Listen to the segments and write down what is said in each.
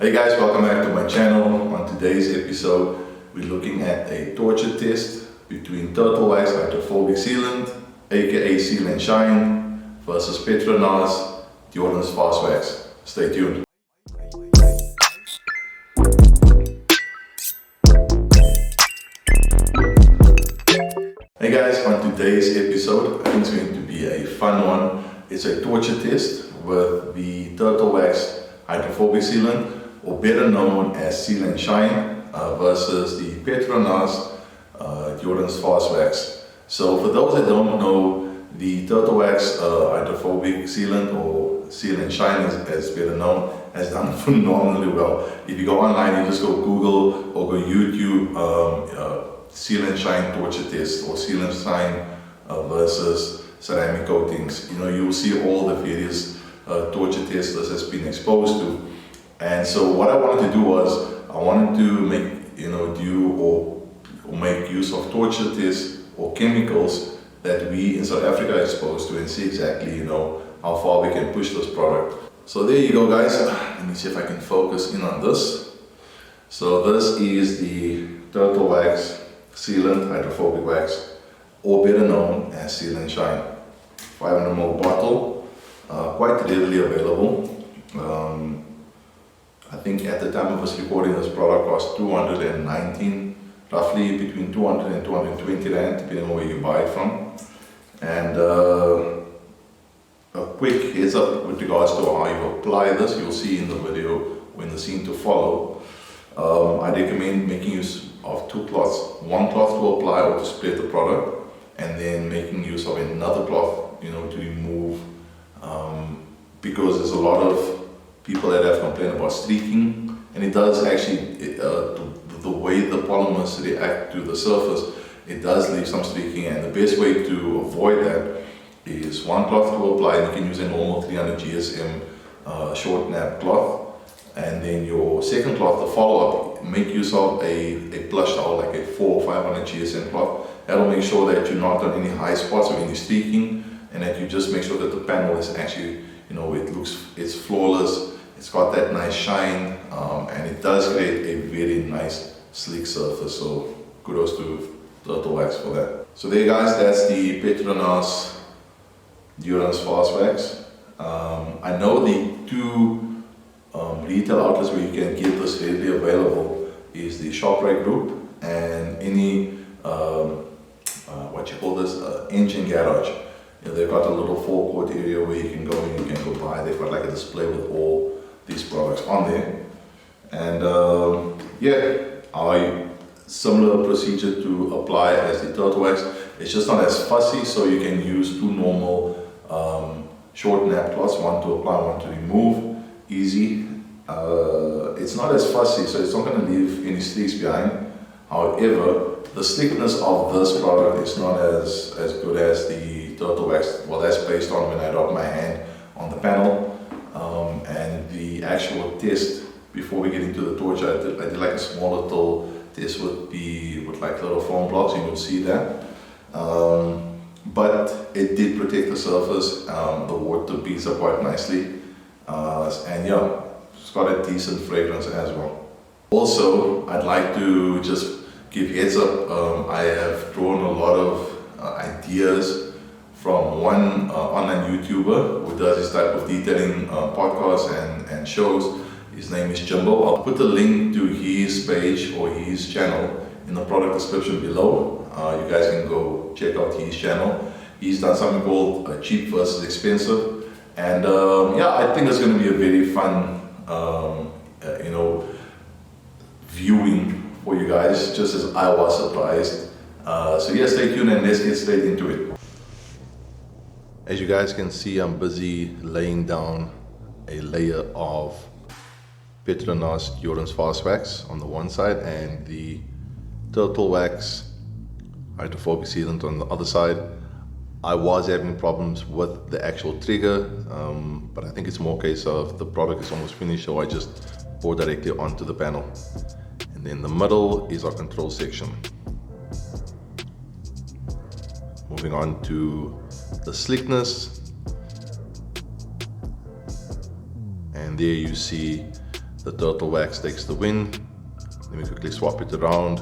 Hey guys, welcome back to my channel. On today's episode, we're looking at a torture test between Turtle Wax Hydrophobic Sealant, aka Sealant Shine, versus Petronas Durance Fast Wax. Stay tuned. Hey guys, on today's episode, I think it's going to be a fun one. It's a torture test with the Turtle Wax Hydrophobic Sealant, or better known as Sealant Shine, versus the Petronas Durance Fast Wax. So for those that don't know, the Turtle Wax Hydrophobic Sealant, or Sealant Shine as better known, has done phenomenally well. If you go online, you just go Google or go YouTube, Sealant Shine torture test or Sealant Shine versus ceramic coatings. You know, you'll see all the various torture tests this has been exposed to. And so what I wanted to do was, I wanted to make, make use of torture tests or chemicals that we in South Africa are exposed to, and see exactly, how far we can push this product. So there you go guys. Let me see if I can focus in on this. So this is the Turtle Wax Sealant Hydrophobic Wax, or better known as Sealant Shine. 500 ml bottle, quite readily available. I think at the time of us recording, this product cost 219, roughly between 200 and 220 rand, depending on where you buy it from. And a quick heads up with regards to how you apply this, you'll see in the video when the scene to follow. I recommend making use of two cloths, one cloth to apply or to spread the product, and then making use of another cloth, to remove, because there's a lot of people that have complained about streaking, and it does actually, the way the polymers react to the surface, it does leave some streaking, and the best way to avoid that is one cloth to apply. You can use a normal 300 GSM short nap cloth, and then your second cloth, the follow-up, make use of a plush towel, like a 400 or 500 GSM cloth. That'll make sure that you're not on any high spots or any streaking, and that you just make sure that the panel is actually, it's flawless, it's got that nice shine, and it does create a very nice sleek surface. So kudos to Turtle Wax for that. So there guys, that's the Petronas Durance Fast Wax. I know the two retail outlets where you can get this readily available is the ShopRite group and any engen garage. They've got a little forecourt area where you can go and you can go buy. They've got like a display with all these products on there. And similar procedure to apply as the Turtle Wax. It's just not as fussy, so you can use two normal short nap cloths, one to apply, one to remove. Easy. It's not as fussy, so it's not going to leave any streaks behind. However, the slickness of this product is not as good as the Turtle Wax. Well, that's based on when I rub my hand on the panel, and the actual test before we get into the torch. I did like a small little test with like little foam blocks, and you'll see that. But it did protect the surface. The water beads up quite nicely, and yeah, it's got a decent fragrance as well. Also, I'd like to just give heads up. I have drawn a lot of ideas from one online YouTuber who does this type of detailing podcasts and shows. His name is Jimbo. I'll put the link to his page or his channel in the product description below. You guys can go check out his channel. He's done something called cheap versus expensive, and I think it's going to be a very fun viewing for you guys, just as I was surprised. So yeah, stay tuned and let's get straight into it. As you guys can see, I'm busy laying down a layer of Petronas Durance Fast Wax on the one side and the Turtle Wax Hydrophobic Sealant on the other side. I was having problems with the actual trigger, but I think it's more a case of the product is almost finished, so I just pour directly onto the panel. And then the middle is our control section. Moving on to the Slickness, and there you see the turtle wax takes the win. Let me quickly swap it around.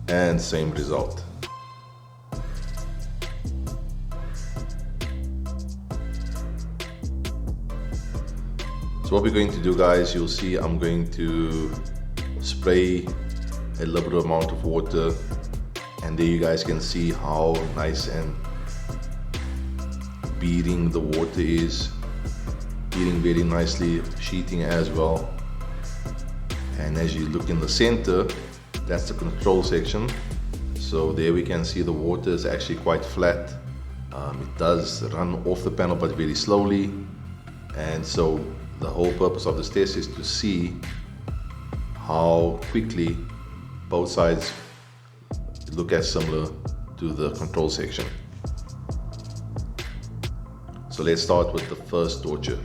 And same result. So what we're going to do, guys, you'll see I'm going to spray a liberal amount of water, and there you guys can see how nice and beading the water is, beading very nicely, sheeting as well. And as you look in the center, that's the control section. So there we can see the water is actually quite flat. It does run off the panel, but very slowly. And so the whole purpose of this test is to see how quickly both sides look as similar to the control section. So let's start with the first torture.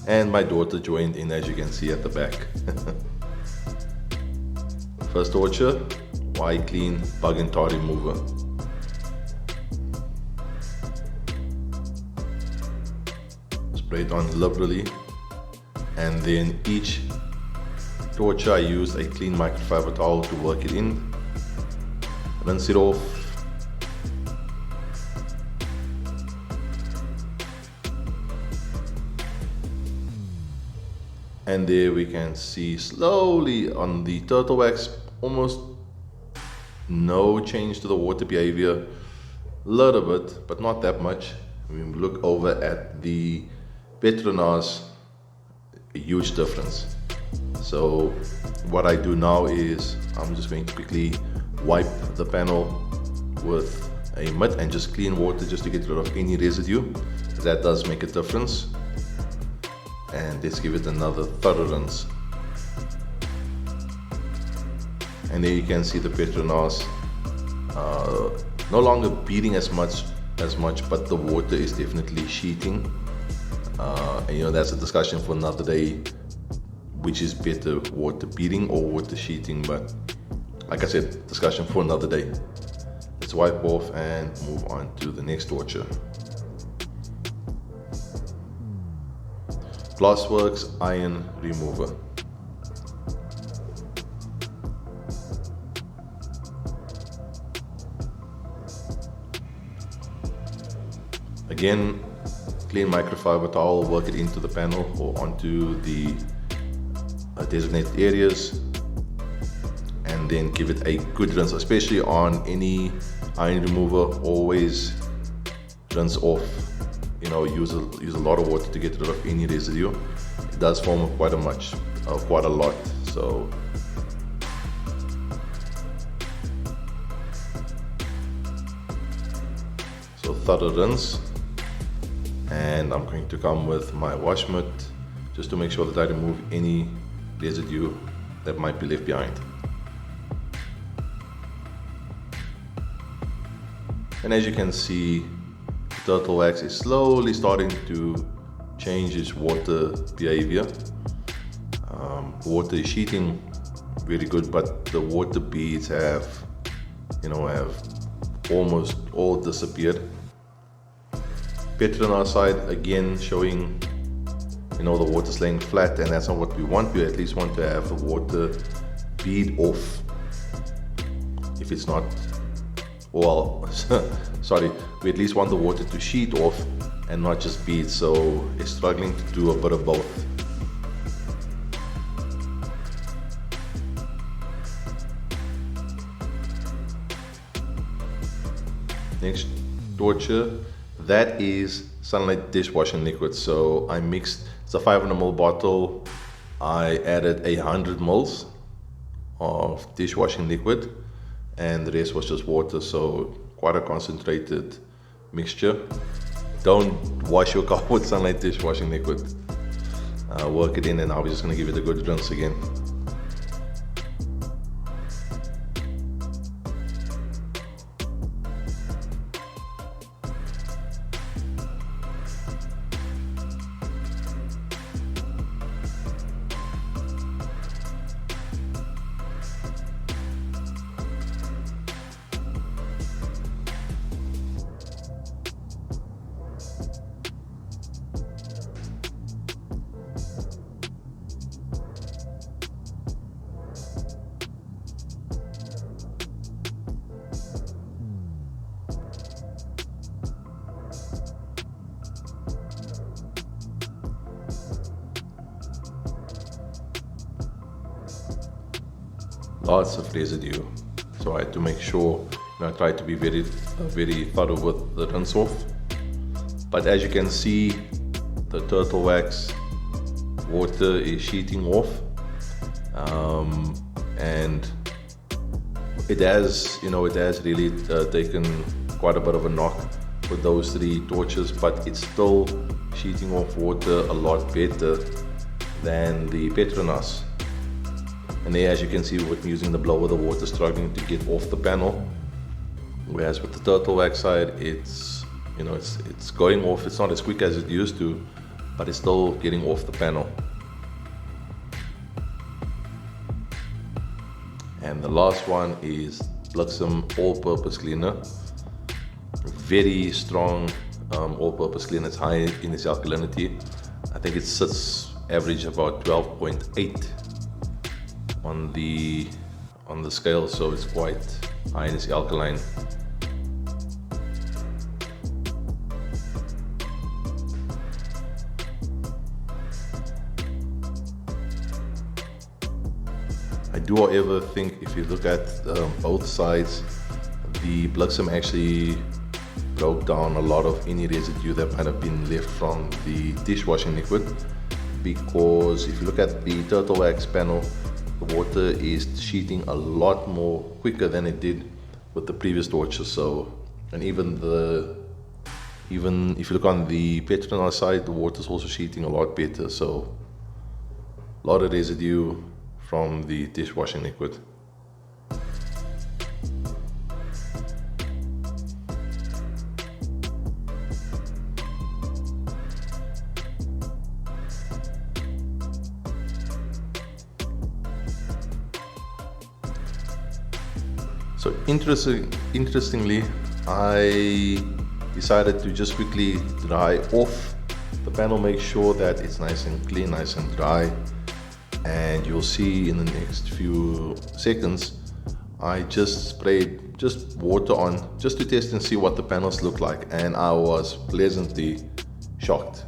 And my daughter joined in, as you can see at the back. First torture, White Clean Bug and Tar Remover. Spray it on liberally, and then each torture I used a clean microfiber towel to work it in. Rinse it off. And there we can see slowly on the turtle wax, almost no change to the water behavior. A little bit, but not that much. When we look over at the Petronas, a huge difference. So what I do now is I'm just going to quickly wipe the panel with a mitt and just clean water just to get rid of any residue. That does make a difference. And let's give it another thorough rinse. And there you can see the Petronas no longer beading as much, but the water is definitely sheeting. And you know, that's a discussion for another day, which is better, water beading or water sheeting. But like I said, discussion for another day. Let's wipe off and move on to the next torture. Glassworks Iron Remover. Again, clean microfiber towel, work it into the panel or onto the designated areas, and then give it a good rinse, especially on any iron remover. Always rinse off. You know, use a lot of water to get rid of any residue. It does form quite a lot. So thorough rinse, and I'm going to come with my wash mitt just to make sure that I remove any residue that might be left behind. And as you can see, turtle wax is slowly starting to change its water behavior. Water is sheeting very good, but the water beads have almost all disappeared. Petronas side again showing the water's laying flat, and that's not what we want. We at least want to have the water bead off. If it's not, well, sorry, we at least want the water to sheet off and not just bead. So it's struggling to do a bit of both. Next torture, that is Sunlight dishwashing liquid. So I mixed, it's a 500 ml bottle. I added 100 ml of dishwashing liquid, and the rest was just water. So quite a concentrated mixture. Don't wash your car with Sunlight dishwashing liquid. Work it in, and I'm just going to give it a good rinse again. lots of residue. So I had to make sure, I tried to be very thorough with the rinse off. But as you can see, the turtle wax water is sheeting off, and it has really taken quite a bit of a knock with those 3 torches, but it's still sheeting off water a lot better than the Petronas. And there, as you can see, with using the blower, the water struggling to get off the panel, whereas with the turtle wax side, it's going off. It's not as quick as it used to, but it's still getting off the panel. And the last one is Bloodsome all-purpose cleaner. Very strong all-purpose cleaner. It's high in its alkalinity. I think it sits average about 12.8 on the scale, so it's quite high in its alkaline. I do, however, think if you look at both sides, the Bloodsome actually broke down a lot of any residue that might have been left from the dishwashing liquid, because if you look at the turtle wax panel, the water is sheeting a lot more quicker than it did with the previous torches. So, and even if you look on the Petronas side, the water is also sheeting a lot better. So a lot of residue from the dishwashing liquid. So interestingly, I decided to just quickly dry off the panel, make sure that it's nice and clean, nice and dry. And you'll see in the next few seconds, I just sprayed water on just to test and see what the panels look like, and I was pleasantly shocked.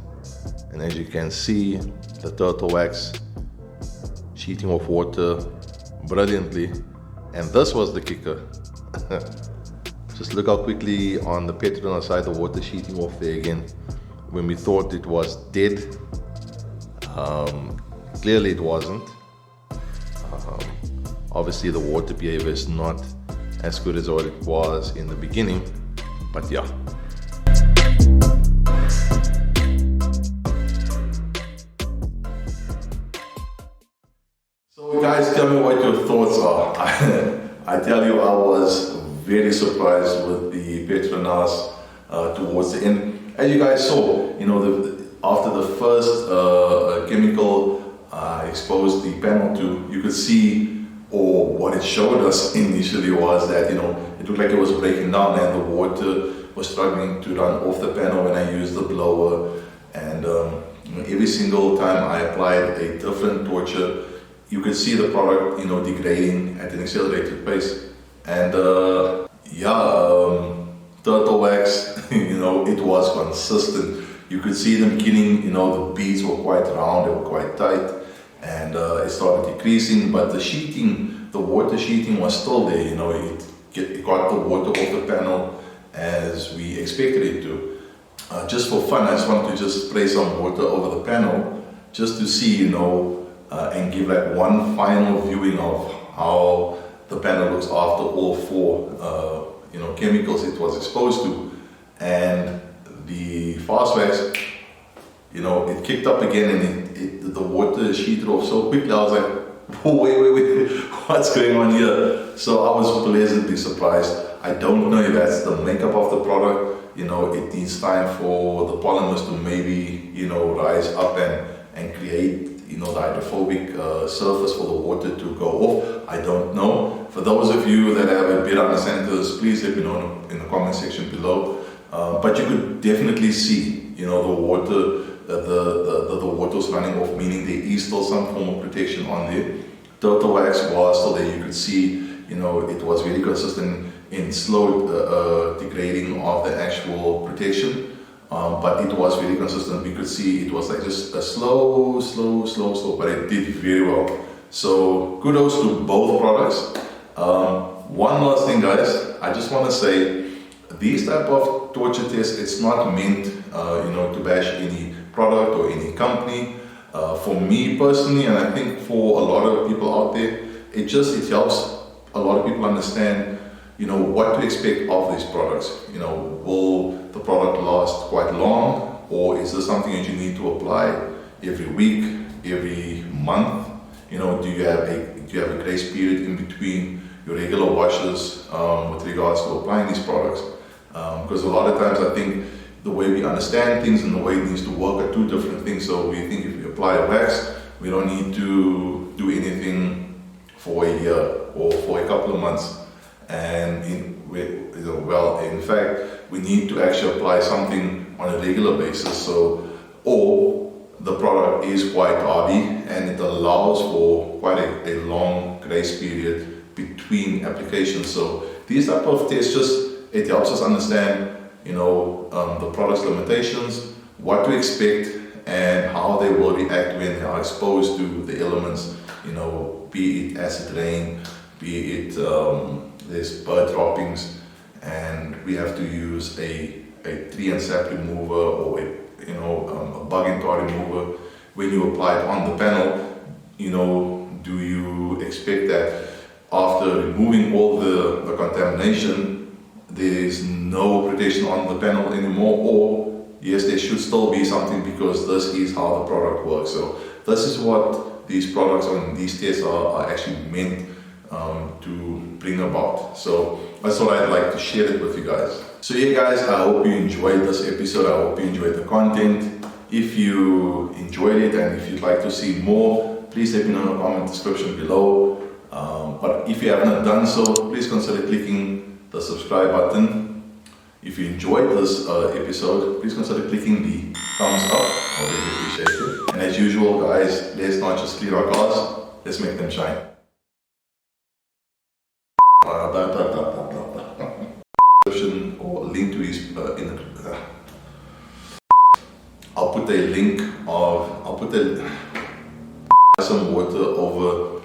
And as you can see, the turtle wax sheeting off water brilliantly. And this was the kicker. Just look how quickly on the Petronas side the water sheeting off there again. When we thought it was dead, clearly it wasn't. Obviously the water behavior is not as good as what it was in the beginning, but yeah. So guys, tell me what your thoughts are. I tell you, I was very surprised with the Petronas towards the end. As you guys saw, after the first chemical exposed the panel to, you could see, or what it showed us initially was that, it looked like it was breaking down and the water was struggling to run off the panel when I used the blower. And every single time I applied a different torture, you could see the product, degrading at an accelerated pace. And turtle wax, it was consistent. You could see in the beginning, the beads were quite round, they were quite tight, and it started decreasing, but the water sheeting was still there. It got the water off the panel as we expected it to. Just for fun, I just wanted to just spray some water over the panel, just to see, and give like one final viewing of how the panel looks after all 4 chemicals it was exposed to. And the fast wax, it kicked up again, and the water sheeted off so quickly. I was like, wait, what's going on here? So I was pleasantly surprised. I don't know if that's the makeup of the product. It needs time for the polymers to maybe, rise up and create, the hydrophobic surface for the water to go off. I don't know. For those of you that have a better understanding of this, please let me know in the comment section below. But you could definitely see, the water, the water's running off, meaning there is still some form of protection on there. Turtle wax was still there. You could see, it was very consistent in slow degrading of the actual protection. But it was very consistent. We could see it was like just a slow, but it did very well. So kudos to both products. One last thing, guys, I just want to say these type of torture tests, it's not meant to bash any product or any company. For me personally, and I think for a lot of people out there, it helps a lot of people understand what to expect of these products. Will the product last quite long, or is this something that you need to apply every week, every month? Do you have a grace period in between your regular washes with regards to applying these products? Because a lot of times I think the way we understand things and the way it needs to work are two different things. So we think if we apply a wax, we don't need to do anything for a year or for a couple of months. And in fact, we need to actually apply something on a regular basis. Or the product is quite hardy and it allows for quite a long grace period between applications. So these type of tests it helps us understand the product's limitations, what to expect, and how they will react when they are exposed to the elements, be it acid rain, be it there's bird droppings, and we have to use a tree and sap remover or a bug and tar remover. When you apply it on the panel, do you expect that after removing all the contamination, there is no protection on the panel anymore, or yes, there should still be something because this is how the product works. So this is what these products and these tests are actually meant to bring about. So that's what I'd like to share it with you guys. So yeah guys, I hope you enjoyed this episode. I hope you enjoyed the content. If you enjoyed it and if you'd like to see more, please let me know in the comment description below. But if you haven't done so, please consider clicking the subscribe button. If you enjoyed this episode, please consider clicking the thumbs up. I would really appreciate it. And as usual guys, let's not just clear our cars, let's make them shine. Or link to his I'll put a link of some water over